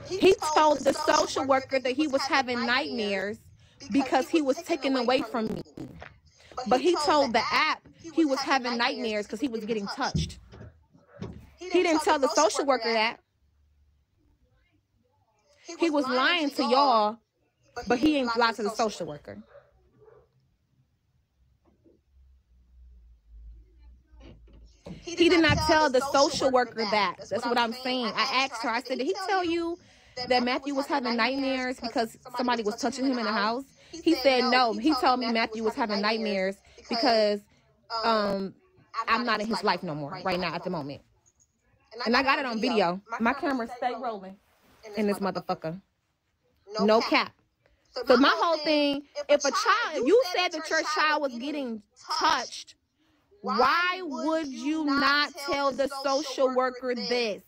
He told the social worker that he was having nightmares because he was taken away from me. But he told the app he was having nightmares because he was getting touched. He didn't tell the social worker that. He was lying to y'all, but he ain't lied to the social worker. He did not tell the social worker that. That's what I'm saying. I asked her, I said, did he tell you that Matthew was having nightmares because somebody was touching him in the house? He said no. He told me Matthew was having nightmares because I'm not in his life no more right now at the moment. And I got it on video. My camera stay rolling in this motherfucker. No cap. So my whole thing, if you said that your child was getting touched, why would you not tell the social worker this?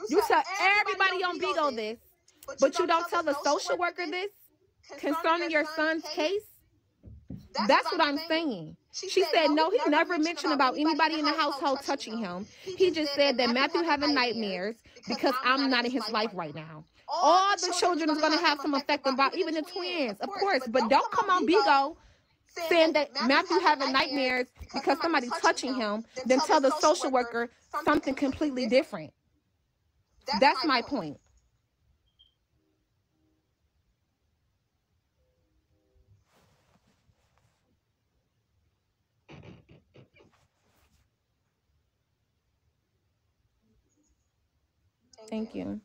You tell everybody on Bigo this, but you don't tell the social worker this concerning your son's case? That's what I'm saying. She said, no, he never mentioned about anybody in the household touching him. He just said that Matthew having nightmares because I'm not in his life right now. All the children is going to have some effect about, even the twins, of course. But don't come on Bigo saying that Matthew having nightmares because somebody touching him, then tell the social worker something completely different. That's my point. Thank you.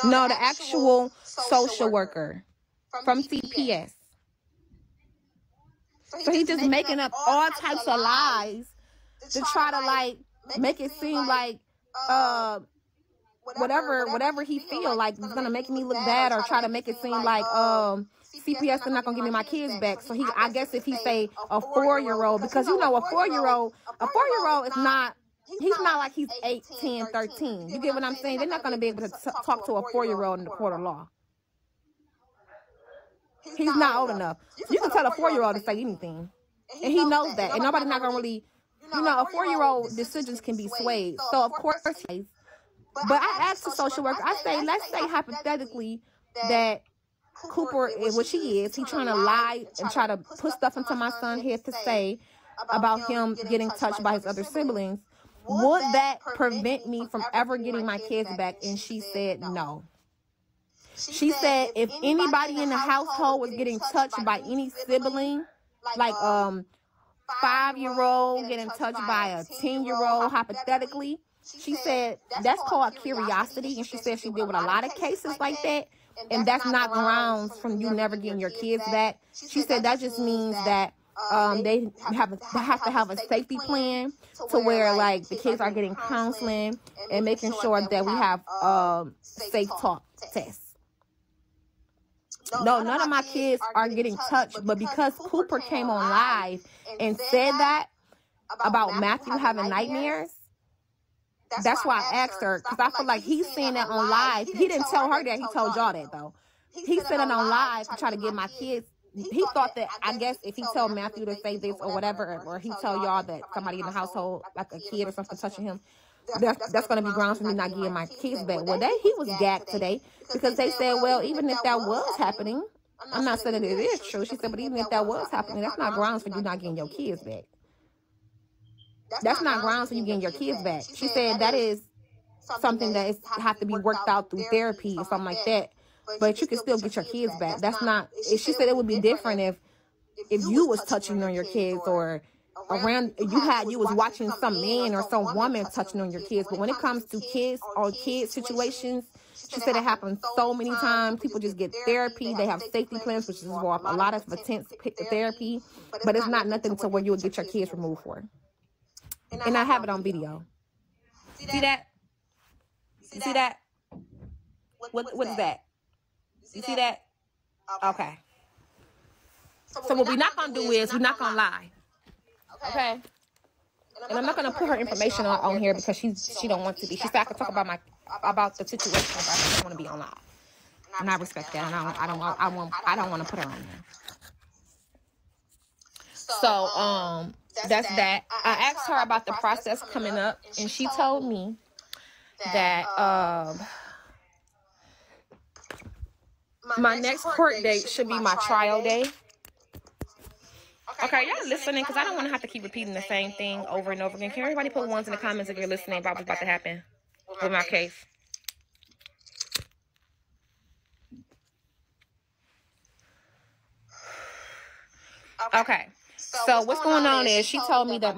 No, the actual social worker from CPS. So he's just making up all types of lies to try to like make it seem like whatever he feel like is gonna make me look bad, or try to make it seem like CPS is not gonna give me my kids back. So I guess if he say a 4-year-old, because you know a 4-year-old is not. He's not like he's 8, 10, 13. You get what I'm saying? They're not going to be able to talk to a 4-year-old in the court of law. He's not old enough. You can tell a 4-year-old to say anything. And he knows that. And nobody's not going to really, you know, a 4-year-old decisions can be swayed. So, of course, but I asked the social worker, I say, let's say hypothetically that Cooper is what she is. He's trying to lie and try to put stuff into my son's head to say about him getting touched by his other siblings. Would that prevent me from ever getting my kids back? And she said no. She said if anybody in the household was getting touched by any sibling, like 5-year-old getting touched by a 10-year-old, hypothetically, she said that's called curiosity. And she said she did with a lot of cases like that. And that's not grounds from you never getting your kids back. She said that just means that they have to have a safety plan to where like the kids are getting counseling and making sure that we have safe talk tests. No, none of my kids are getting touched, but because Cooper came on live and said that about Matthew having nightmares, that's why I asked her, because I feel like he's saying that on live. He didn't tell her that, he told y'all that though. He said it on live to try to get my kids. He thought that, I guess, if he told Matthew to say this or whatever, or he tell y'all that somebody in the household, like a kid or something, touching him, that's going to be grounds for me not getting my kids back. Well, he was gagged today because they said, well, even if that was happening, I'm not saying that it is true. She said, but even if that was happening, that's not grounds for you not getting your kids back. That's not grounds for you getting your kids back. She said that is something that have to be worked out through therapy or something like that. But you can still get your kids back. That's not. She said it would be different if you was touching on your kids, or around you was watching some man or some woman touching on your kids. But when it comes to kids or kid situations, she said it happens so many times. People just get therapy. They have safety plans, which is a lot of intense therapy. But it's not nothing to where you would get your kids removed for. And I have it on video. See that? You see that? What is that? You see that? Okay. So what we're not going to do is we're not going to lie. Okay? And I'm not going to put her information on here because she don't want to be. She said I could talk about the situation, but I don't want to be on live. And I respect that. And I don't want to put her on there. So that's that. I asked her about the process coming up, and she told me that My next court date should be my trial day. Okay, y'all listening? Because I don't want to have to keep repeating the same thing over and over again. Can everybody put ones in the comments if you're listening about what's about to happen with my case? Okay, so what's going on is she told me that my